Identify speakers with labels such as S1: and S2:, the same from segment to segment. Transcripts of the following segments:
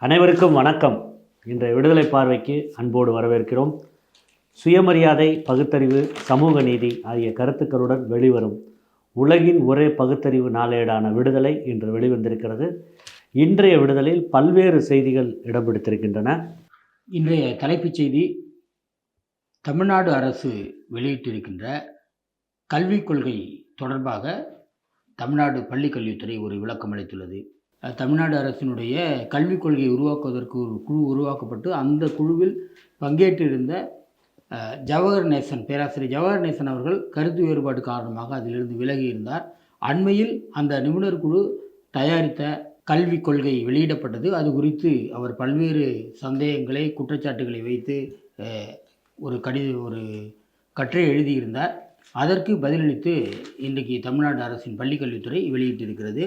S1: அனைவருக்கும் வணக்கம். இன்றைய விடுதலை பார்வைக்கு அன்போடு வரவேற்கிறோம். சுயமரியாதை, பகுத்தறிவு, சமூக நீதி ஆகிய கருத்துக்களுடன் வெளிவரும் உலகின் ஒரே பகுத்தறிவு நாளேடான விடுதலை இன்று வெளிவந்திருக்கிறது. இன்றைய விடுதலையில் பல்வேறு செய்திகள் இடம் பிடித்திருக்கின்றன.
S2: இன்றைய தலைப்புச் செய்தி, தமிழ்நாடு அரசு வெளியிட்டிருக்கின்ற கல்விக் கொள்கை தொடர்பாக தமிழ்நாடு பள்ளிக்கல்வித்துறை ஒரு விளக்கம் அளித்துள்ளது. தமிழ்நாடு அரசினுடைய கல்விக் கொள்கையை உருவாக்குவதற்கு ஒரு குழு உருவாக்கப்பட்டு அந்த குழுவில் பங்கேற்றிருந்த பேராசிரியர் ஜவஹர் நேசன் அவர்கள் கருத்து வேறுபாடு காரணமாக அதிலிருந்து விலகி இருந்தார். அண்மையில் அந்த நிபுணர் குழு தயாரித்த கல்விக் கொள்கை வெளியிடப்பட்டது. அது குறித்து அவர் பல்வேறு சந்தேகங்களை, குற்றச்சாட்டுகளை வைத்து ஒரு கட்டுரை எழுதியிருந்தார். அதற்கு பதிலளித்து இன்றைக்கு தமிழ்நாடு அரசின் பள்ளிக்கல்வித்துறை வெளியிட்டிருக்கிறது.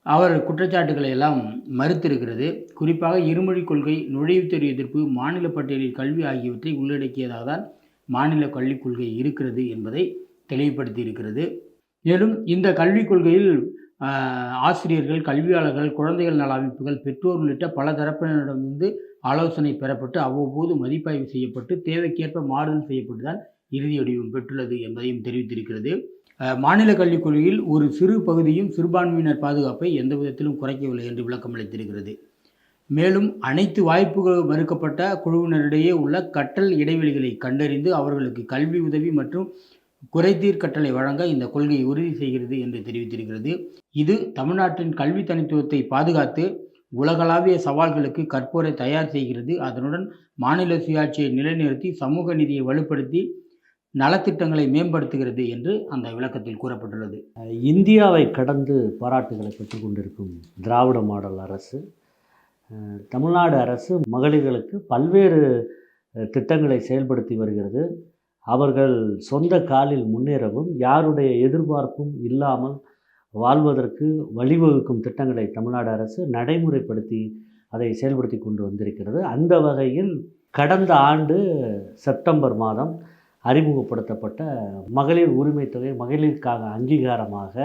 S2: அவர் குற்றச்சாட்டுகளை எல்லாம் மறுத்திருக்கிறது. குறிப்பாக இருமொழிக் கொள்கை, நுழைவுத் தேர்வு எதிர்ப்பு, மாநில பட்டியலில் கல்வி ஆகியவற்றை உள்ளடக்கியதாக தான் மாநில கல்விக் கொள்கை இருக்கிறது என்பதை தெளிவுபடுத்தி இருக்கிறது. மேலும் இந்த கல்விக் கொள்கையில் ஆசிரியர்கள், கல்வியாளர்கள், குழந்தைகள் நல அமைப்புகள், பெற்றோர் உள்ளிட்ட பல தரப்பினரிடமிருந்து ஆலோசனை பெறப்பட்டு அவ்வப்போது மதிப்பாய்வு செய்யப்பட்டு தேவைக்கேற்ப மாறுதல் செய்யப்பட்டு தான் இறுதி வடிவம் பெற்றுள்ளது என்பதையும் தெரிவித்திருக்கிறது. மாநில கல்விக் கொள்கையில் ஒரு சிறு பகுதியும் சிறுபான்மையினர் பாதுகாப்பை எந்த விதத்திலும் குறைக்கவில்லை என்று விளக்கம் அளித்திருக்கிறது. மேலும் அனைத்து வாய்ப்புகள் மறுக்கப்பட்ட குழுவினரிடையே உள்ள கற்றல் இடைவெளிகளை கண்டறிந்து அவர்களுக்கு கல்வி உதவி மற்றும் குறைதீர் கட்டளை வழங்க இந்த கொள்கை உறுதி செய்கிறது என்று தெரிவித்திருக்கிறது. இது தமிழ்நாட்டின் கல்வி தனித்துவத்தை பாதுகாத்து உலகளாவிய சவால்களுக்கு கற்போரை தயார் செய்கிறது. அதனுடன் மாநில சுயாட்சியை நிலைநிறுத்தி சமூக நீதியை வலுப்படுத்தி நலத்திட்டங்களை மேம்படுத்துகிறது என்று அந்த விளக்கத்தில் கூறப்பட்டுள்ளது.
S1: இந்தியாவை கடந்து பாராட்டுகளை பெற்றுக் கொண்டிருக்கும் திராவிட மாடல் அரசு, தமிழ்நாடு அரசு மகளிர்களுக்கு பல்வேறு திட்டங்களை செயல்படுத்தி வருகிறது. அவர்கள் சொந்த காலில் முன்னேறவும் யாருடைய எதிர்பார்ப்பும் இல்லாமல் வாழ்வதற்கு வழிவகுக்கும் திட்டங்களை தமிழ்நாடு அரசு நடைமுறைப்படுத்தி அதை செயல்படுத்தி கொண்டு வந்திருக்கிறது. அந்த வகையில் கடந்த ஆண்டு செப்டம்பர் மாதம் அறிமுகப்படுத்தப்பட்ட மகளிர் உரிமை தொகை, மகளிருக்காக அங்கீகாரமாக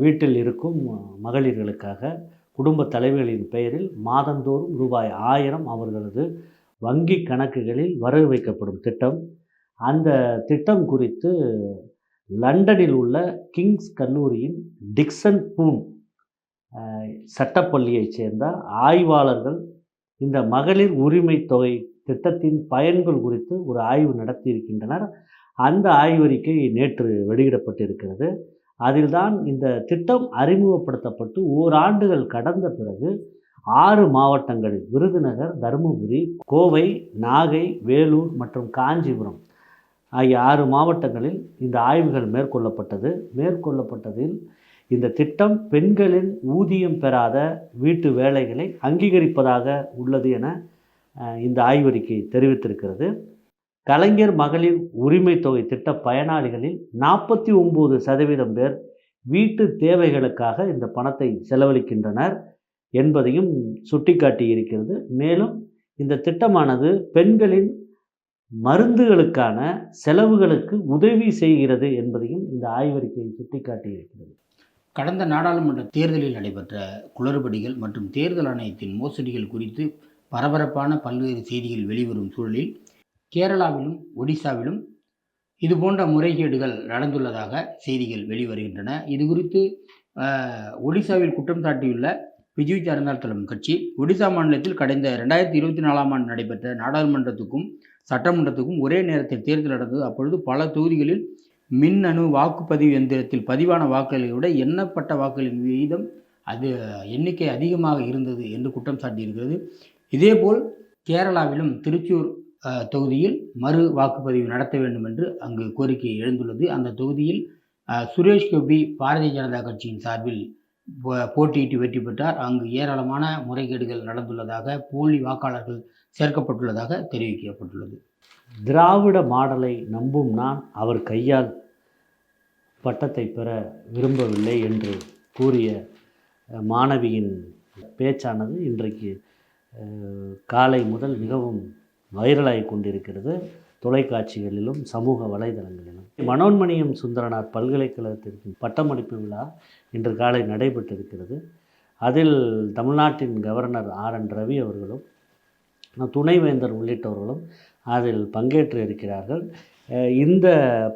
S1: வீட்டில் இருக்கும் மகளிர்களுக்காக குடும்ப தலைவிகளின் பெயரில் மாதந்தோறும் ரூபாய் 1000 அவர்களது வங்கி கணக்குகளில் வரவு வைக்கப்படும் திட்டம். அந்த திட்டம் குறித்து லண்டனில் உள்ள கிங்ஸ் கல்லூரியின் டிக்சன் பூன் சட்டப்பள்ளியைச் சேர்ந்த ஆய்வாளர்கள் இந்த மகளிர் உரிமை தொகை திட்டத்தின் பயன்கள் குறித்து ஒரு ஆய்வு நடத்தியிருக்கின்றனர். அந்த ஆய்வறிக்கை நேற்று வெளியிடப்பட்டிருக்கிறது. அதில்தான் இந்த திட்டம் அறிமுகப்படுத்தப்பட்டு ஓராண்டுகள் கடந்த பிறகு 6 மாவட்டங்களில் விருதுநகர், தருமபுரி, கோவை, நாகை, வேலூர் மற்றும் காஞ்சிபுரம் ஆகிய 6 மாவட்டங்களில் இந்த ஆய்வுகள் மேற்கொள்ளப்பட்டதில் இந்த திட்டம் பெண்களின் ஊதியம் பெறாத வீட்டு வேலைகளை அங்கீகரிப்பதாக உள்ளது என இந்த ஆய்வறிக்கை தெரிவித்திருக்கிறது. கலைஞர் மகளிர் உரிமை தொகை திட்ட பயனாளிகளில் 49% பேர் வீட்டு தேவைகளுக்காக இந்த பணத்தை செலவழிக்கின்றனர் என்பதையும் சுட்டிக்காட்டி இருக்கிறது. மேலும் இந்த திட்டமானது பெண்களின் மருந்துகளுக்கான செலவுகளுக்கு உதவி செய்கிறது என்பதையும் இந்த ஆய்வறிக்கை சுட்டிக்காட்டி இருக்கிறது.
S2: கடந்த நாடாளுமன்ற தேர்தலில் நடைபெற்ற குளறுபடிகள் மற்றும் தேர்தல் ஆணையத்தின் மோசடிகள் குறித்து பரபரப்பான பல்வேறு செய்திகள் வெளிவரும் சூழலில் கேரளாவிலும் ஒடிசாவிலும் இதுபோன்ற முறைகேடுகள் நடந்துள்ளதாக செய்திகள் வெளிவருகின்றன. இது குறித்து ஒடிசாவில் குற்றம் சாட்டியுள்ள பிஜு ஜனதா தளம் கட்சி, ஒடிசா மாநிலத்தில் கடந்த 2024ஆம் ஆண்டு நடைபெற்ற நாடாளுமன்றத்துக்கும் சட்டமன்றத்துக்கும் ஒரே நேரத்தில் தேர்தல் நடந்தது. அப்பொழுது பல தொகுதிகளில் மின்னணு வாக்குப்பதிவு எந்திரத்தில் பதிவான வாக்குகளை விட எண்ணப்பட்ட வாக்குகளின் விகிதம் எண்ணிக்கை அதிகமாக இருந்தது என்று குற்றம் சாட்டியிருக்கிறது. இதேபோல் கேரளாவிலும் திருச்சூர் தொகுதியில் மறு வாக்குப்பதிவு நடத்த வேண்டும் என்று அங்கு கோரிக்கை எழுந்துள்ளது. அந்த தொகுதியில் சுரேஷ் கோபி பாரதிய ஜனதா கட்சியின் சார்பில் போட்டியிட்டு வெற்றி பெற்றார். அங்கு ஏராளமான முறைகேடுகள் நடந்துள்ளதாக, போலி வாக்காளர்கள் சேர்க்கப்பட்டுள்ளதாக தெரிவிக்கப்பட்டுள்ளது.
S1: திராவிட மாடலை நம்பும் நான் அவர் கையால் பட்டத்தை பெற விரும்பவில்லை என்று கூறிய மாணவியின் பேச்சானது இன்றைக்கு காலை முதல் மிகவும் வைரலாகி கொண்டிருக்கிறது. தொலைக்காட்சிகளிலும் சமூக வலைதளங்களிலும். மனோன்மணியம் சுந்தரனார் பல்கலைக்கழகத்திற்கு பட்டமளிப்பு விழா இன்று காலை நடைபெற்றிருக்கிறது. அதில் தமிழ்நாட்டின் கவர்னர் ஆர்.என். ரவி அவர்களும் துணைவேந்தர் உள்ளிட்டவர்களும் அதில் பங்கேற்று இருக்கிறார்கள். இந்த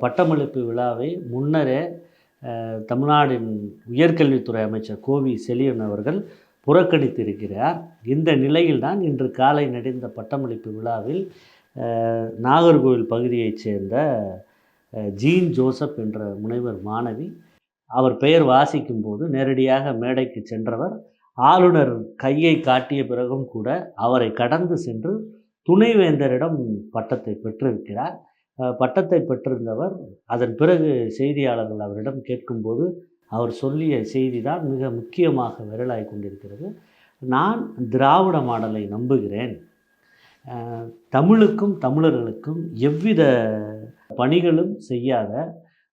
S1: பட்டமளிப்பு விழாவை முன்னரே தமிழ்நாட்டின் உயர்கல்வித்துறை அமைச்சர் கோவி செழியன் அவர்கள் புறக்கணித்திருக்கிறார். இந்த நிலையில்தான் இன்று காலை நடந்த பட்டமளிப்பு விழாவில் நாகர்கோவில் பகுதியைச் சேர்ந்த ஜீன் ஜோசப் என்ற முனைவர் மாணவி, அவர் பெயர் வாசிக்கும் போது நேரடியாக மேடைக்கு சென்றவர் ஆளுநர் கையை காட்டிய பிறகும் கூட அவரை கடந்து சென்று துணைவேந்தரிடம் பட்டத்தை பெற்றிருக்கிறார். பட்டத்தை பெற்றிருந்தவர் அதன் பிறகு செய்தியாளர்கள் அவரிடம் கேட்கும்போது அவர் சொல்லிய செய்தி தான் மிக முக்கியமாக விரலாய் கொண்டிருக்கிறது. நான் திராவிட மாடலை நம்புகிறேன், தமிழுக்கும் தமிழர்களுக்கும் எவ்வித பணிகளும் செய்யாத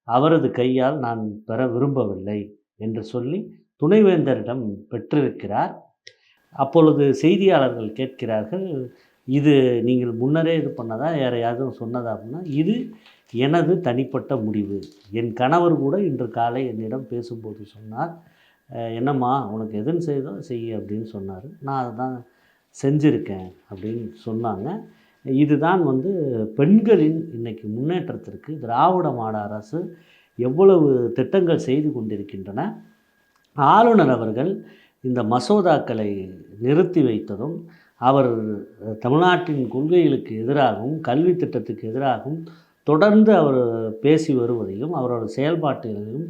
S1: அவரது கையால் நான் பெற விரும்பவில்லை என்று சொல்லி துணைவேந்தரிடம் பெற்றிருக்கிறார். அப்பொழுது செய்தியாளர்கள் கேட்கிறார்கள், இது நீங்கள் முன்னரே இது பண்ணதா, யாரையாவது சொன்னதா அப்படின்னா, இது எனது தனிப்பட்ட முடிவு. என் கணவர் கூட இன்று காலை என்னிடம் பேசும்போது சொன்னார், என்னம்மா உனக்கு எதுன்னு செய்தோ செய்ய அப்படின்னு சொன்னார். நான் அதை தான் செஞ்சுருக்கேன் அப்படின்னு சொன்னாங்க. இதுதான் பெண்களின் இன்றைக்கி முன்னேற்றத்திற்கு திராவிட மாடல் அரசு எவ்வளவு திட்டங்கள் செய்து கொண்டிருக்கின்றன. ஆளுநர் அவர்கள் இந்த மசோதாக்களை நிறுத்தி வைத்ததும், அவர் தமிழ்நாட்டின் கொள்கைகளுக்கு எதிராகவும் கல்வி திட்டத்துக்கு எதிராகவும் தொடர்ந்து அவர் பேசி வருவதையும் அவரோட செயல்பாடுகளையும்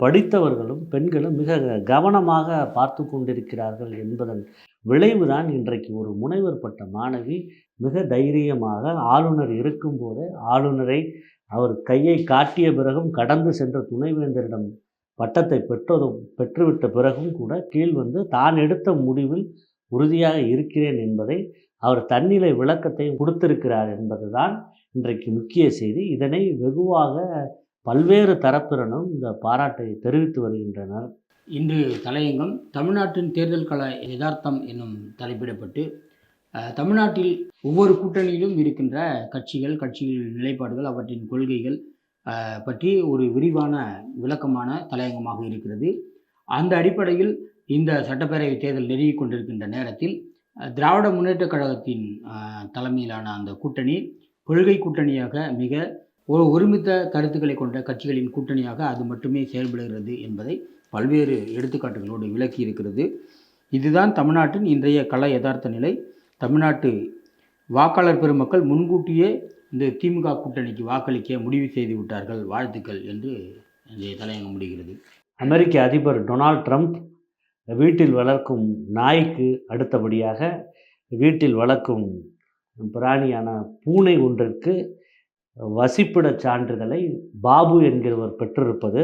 S1: படித்தவர்களும் பெண்களும் மிக கவனமாக பார்த்து கொண்டிருக்கிறார்கள் என்பதன் விளைவுதான் இன்றைக்கு ஒரு முனைவர் பட்ட மாணவி மிக தைரியமாக ஆளுநர் இருக்கும்போதே ஆளுநரை அவர் கையை காட்டிய பிறகும் கடந்து சென்ற துணைவேந்தரிடம் பட்டத்தை பெற்றுவிட்ட பிறகும் கூட கீழ் தான் எடுத்த முடிவில் உறுதியாக இருக்கிறேன் என்பதை அவர் தன்னிலை விளக்கத்தையும் கொடுத்திருக்கிறார் என்பதுதான் இன்றைக்கு முக்கிய செய்தி. இதனை வெகுவாக பல்வேறு தரப்பினரும் இந்த பாராட்டை தெரிவித்து வருகின்றனர்.
S2: இன்று தலையங்கம் தமிழ்நாட்டின் தேர்தல் கள யதார்த்தம் என்னும் தலைப்பிடப்பட்டு தமிழ்நாட்டில் ஒவ்வொரு கூட்டணியிலும் இருக்கின்ற கட்சிகளின் நிலைப்பாடுகள், அவற்றின் கொள்கைகள் பற்றி ஒரு விரிவான விளக்கமான தலையங்கமாக இருக்கிறது. அந்த அடிப்படையில் இந்த சட்டப்பேரவை தேர்தல் நெருங்கிக் கொண்டிருக்கின்ற நேரத்தில் திராவிட முன்னேற்றக் கழகத்தின் தலைமையிலான அந்த கூட்டணி கொள்கை கூட்டணியாக, மிக ஒருமித்த கருத்துக்களை கொண்ட கட்சிகளின் கூட்டணியாக அது மட்டுமே செயல்படுகிறது என்பதை பல்வேறு எடுத்துக்காட்டுகளோடு விளக்கி இருக்கிறது. இதுதான் தமிழ்நாட்டின் இன்றைய கள யதார்த்த நிலை. தமிழ்நாட்டு வாக்காளர் பெருமக்கள் முன்கூட்டியே இந்த திமுக கூட்டணிக்கு வாக்களிக்க முடிவு செய்து விட்டார்கள், வாழ்த்துக்கள் என்று இந்த தலையங்கம் முடிகிறது.
S1: அமெரிக்க அதிபர் டொனால்ட் ட்ரம்ப் வீட்டில் வளர்க்கும் நாய்க்கு அடுத்தபடியாக வீட்டில் வளர்க்கும் பிராணியான பூனை ஒன்றிற்கு வசிப்பிடச் சான்றிதழை பாபு என்கிறவர் பெற்றிருப்பது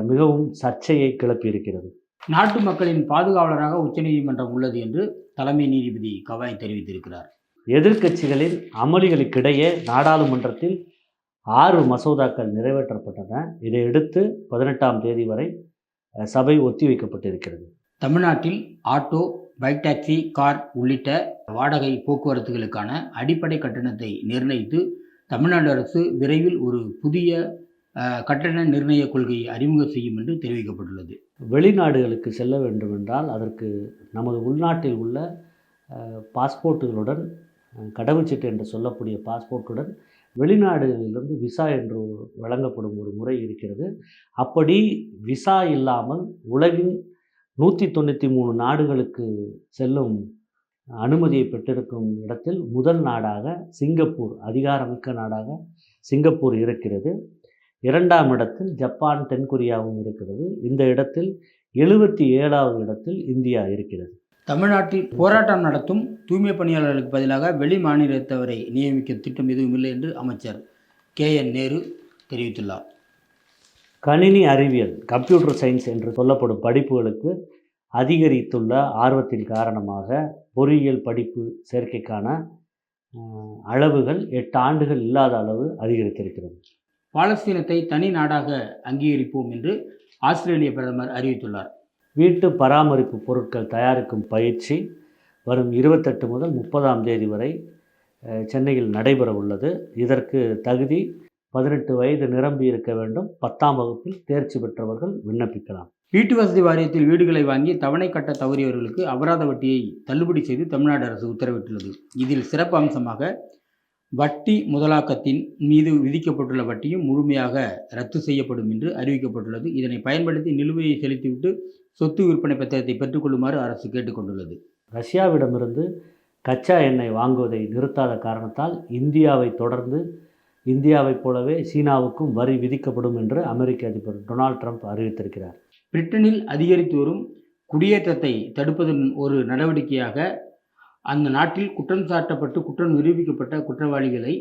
S1: மிகவும் சர்ச்சையை கிளப்பியிருக்கிறது.
S2: நாட்டு மக்களின் பாதுகாவலராக உச்சநீதிமன்றம் உள்ளது என்று தலைமை நீதிபதி கவாய் தெரிவித்திருக்கிறார்.
S1: எதிர்க்கட்சிகளின் அமளிகளுக்கிடையே நாடாளுமன்றத்தில் 6 மசோதாக்கள் நிறைவேற்றப்பட்டன. இதையடுத்து 18ஆம் தேதி வரை சபை ஒத்திவைக்கப்பட்டிருக்கிறது.
S2: தமிழ்நாட்டில் ஆட்டோ, பைக் டாக்ஸி, கார் உள்ளிட்ட வாடகை போக்குவரத்துகளுக்கான அடிப்படை கட்டணத்தை நிர்ணயித்து தமிழ்நாடு அரசு விரைவில் ஒரு புதிய கட்டண நிர்ணய கொள்கையை அறிமுகம் செய்யும் என்று தெரிவிக்கப்பட்டுள்ளது.
S1: வெளிநாடுகளுக்கு செல்ல வேண்டுமென்றால் அதற்கு நமது உள்நாட்டில் உள்ள பாஸ்போர்ட்டுகளுடன், கடவுச்சீட்டு என்று சொல்லக்கூடிய பாஸ்போர்ட்டுடன் வெளிநாடுகளிலிருந்து விசா என்று வழங்கப்படும் ஒரு முறை இருக்கிறது. அப்படி விசா இல்லாமல் உலகின் 193 நாடுகளுக்கு செல்லும் அனுமதியை பெற்றிருக்கும் இடத்தில் முதல் நாடாக சிங்கப்பூர், அதிகாரமிக்க நாடாக சிங்கப்பூர் இருக்கிறது. 2ஆம் இடத்தில் ஜப்பான், தென்கொரியாவும் இருக்கிறது. இந்த இடத்தில் 77வது இடத்தில் இந்தியா இருக்கிறது.
S2: தமிழ்நாட்டில் போராட்டம் நடத்தும் தூய்மை பணியாளர்களுக்கு பதிலாக வெளி மாநிலத்தவரை நியமிக்க திட்டம் எதுவும் இல்லை என்று அமைச்சர் KN நேரு தெரிவித்துள்ளார்.
S1: கணினி அறிவியல், கம்ப்யூட்டர் சயின்ஸ் என்று சொல்லப்படும் படிப்புகளுக்கு அதிகரித்துள்ள ஆர்வத்தின் காரணமாக பொறியியல் படிப்பு சேர்க்கைக்கான அளவுகள் 8 ஆண்டுகள் இல்லாத அளவு அதிகரித்திருக்கிறது.
S2: பாலஸ்தீனத்தை தனி நாடாக அங்கீகரிப்போம் என்று ஆஸ்திரேலிய பிரதமர் அறிவித்துள்ளார்.
S1: வீட்டு பராமரிப்பு பொருட்கள் தயாரிக்கும் பயிற்சி வரும் 28 முதல் 30ஆம் தேதி வரை சென்னையில் நடைபெற உள்ளது. இதற்கு தகுதி 18 வயது நிரம்பி இருக்க வேண்டும். 10ஆம் வகுப்பில் தேர்ச்சி பெற்றவர்கள் விண்ணப்பிக்கலாம்.
S2: வீட்டு வசதி வாரியத்தில் வீடுகளை வாங்கி தவணை கட்ட தவறியவர்களுக்கு அபராத வட்டியை தள்ளுபடி செய்து தமிழ்நாடு அரசு உத்தரவிட்டுள்ளது. இதில் சிறப்பு அம்சமாக வட்டி முதலாக்கத்தின் மீது விதிக்கப்பட்டுள்ள வட்டியும் முழுமையாக ரத்து செய்யப்படும் என்று அறிவிக்கப்பட்டுள்ளது. இதனை பயன்படுத்தி நிலுவையை செலுத்திவிட்டு சொத்து விற்பனை பத்திரத்தை பெற்றுக்கொள்ளுமாறு அரசு கேட்டுக்கொண்டுள்ளது.
S1: ரஷ்யாவிடமிருந்து கச்சா எண்ணெய் வாங்குவதை நிறுத்தாத காரணத்தால் இந்தியாவை தொடர்ந்து இந்தியாவைப் போலவே சீனாவுக்கும் வரி விதிக்கப்படும் என்று அமெரிக்க அதிபர் டொனால்ட் ட்ரம்ப் அறிவித்திருக்கிறார்.
S2: பிரிட்டனில் அதிகரித்து வரும் குடியேற்றத்தை தடுப்பதன் ஒரு நடவடிக்கையாக அந்த நாட்டில் குற்றம் சாட்டப்பட்டு குற்றம் நிரூபிக்கப்பட்ட குற்றவாளிகளை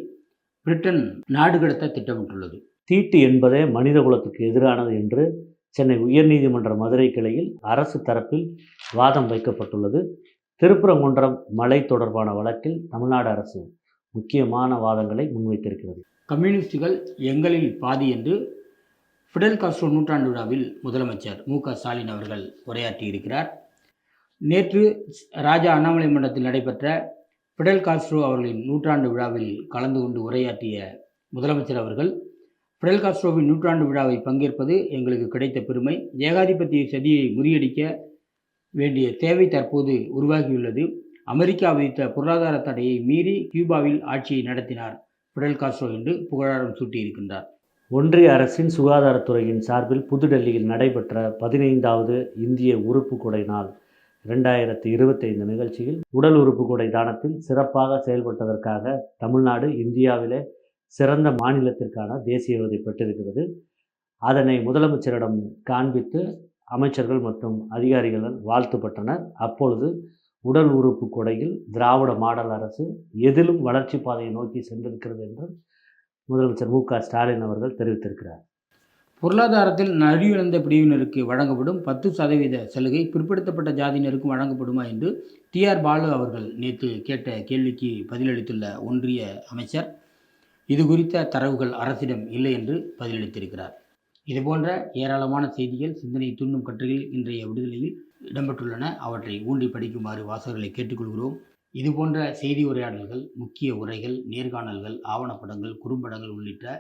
S2: பிரிட்டன் நாடு கடத்த திட்டமிட்டுள்ளது.
S1: தீட்டு என்பதே மனித குலத்துக்கு எதிரானது என்று சென்னை உயர்நீதிமன்ற மதுரை கிளையில் அரசு தரப்பில் வாதம் வைக்கப்பட்டுள்ளது. திருப்பரங்குன்றம் மலை தொடர்பான வழக்கில் தமிழ்நாடு அரசு முக்கியமான வாதங்களை முன்வைத்திருக்கிறது.
S2: கம்யூனிஸ்டுகள் எங்களில் பாதி என்று ஃபிடல் காஸ்ட்ரோ நூற்றாண்டு விழாவில் முதலமைச்சர் மு.க. ஸ்டாலின் அவர்கள் உரையாற்றியிருக்கிறார். நேற்று ராஜா அண்ணாமலை மன்றத்தில் நடைபெற்ற ஃபிடல் காஸ்ட்ரோ அவர்களின் நூற்றாண்டு விழாவில் கலந்து கொண்டு உரையாற்றிய முதலமைச்சர் அவர்கள், ஃபிடல் காஸ்ட்ரோவின் நூற்றாண்டு விழாவை பங்கேற்பது எங்களுக்கு கிடைத்த பெருமை. ஏகாதிபத்திய சதியை முறியடிக்க வேண்டிய தேவை தற்போது உருவாகியுள்ளது. அமெரிக்கா விதித்த பொருளாதார தடையை மீறி கியூபாவில் ஆட்சியை நடத்தினார் ஃபிடல் காஸ்ட்ரோ என்று புகழாரம் சூட்டியிருக்கின்றார்.
S1: ஒன்றிய அரசின் சுகாதாரத்துறையின் சார்பில் புதுடெல்லியில் நடைபெற்ற 15வது இந்திய உறுப்பு கொடை நாள் 2025 நிகழ்ச்சியில் உடல் உறுப்பு கொடை தானத்தில் சிறப்பாக செயல்பட்டதற்காக தமிழ்நாடு இந்தியாவிலே சிறந்த மாநிலத்திற்கான தேசிய விருதை பெற்றிருக்கிறது. அதனை முதலமைச்சரிடம் காண்பித்து அமைச்சர்கள் மற்றும் அதிகாரிகள் வாழ்த்து பெற்றனர். அப்பொழுது உடல் உறுப்பு கொடையில் திராவிட மாடல் அரசு எதிலும் வளர்ச்சி பாதையை நோக்கி சென்றிருக்கிறது என்று முதலமைச்சர் மு.க. ஸ்டாலின் அவர்கள் தெரிவித்திருக்கிறார்.
S2: பொருளாதாரத்தில் நலிவிழந்த பிரிவினருக்கு வழங்கப்படும் 10% சலுகை பிற்படுத்தப்பட்ட ஜாதியினருக்கும் வழங்கப்படுமா என்று டி.ஆர். பாலு அவர்கள் நேற்று கேட்ட கேள்விக்கு பதிலளித்துள்ள ஒன்றிய அமைச்சர், இது குறித்த தரவுகள் அரசிடம் இல்லை என்று பதிலளித்திருக்கிறார். இதுபோன்ற ஏராளமான செய்திகள், சிந்தனை தூண்டும் கட்டுரைகள் இன்றைய விடுதலையில் இடம்பெற்றுள்ளன. அவற்றை ஊண்டி படிக்குமாறு வாசகர்களை கேட்டுக்கொள்கிறோம். இதுபோன்ற செய்தி உரையாடல்கள், முக்கிய உரைகள், நேர்காணல்கள், ஆவணப்படங்கள், குறும்படங்கள் உள்ளிட்ட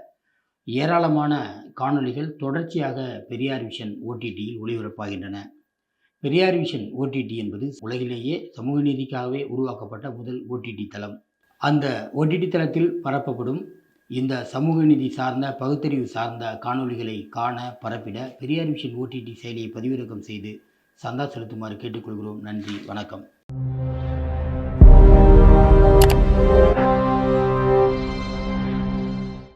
S2: ஏராளமான காணொளிகள் தொடர்ச்சியாக பெரியார் விஷன் OTTயில் ஒளிபரப்பாகின்றன. பெரியார் விஷன் OTT என்பது உலகிலேயே சமூக நீதிக்காகவே உருவாக்கப்பட்ட முதல் OTT தளம். அந்த OTT தளத்தில் பரப்பப்படும் இந்த சமூக நீதி சார்ந்த, பகுத்தறிவு சார்ந்த காணொளிகளை காண, பரப்பிட பெரியார் விஷன் OTT செயலியை பதிவிறக்கம் செய்து சந்தா செலுத்துமாறு கேட்டுக்கொள்கிறோம். நன்றி, வணக்கம்.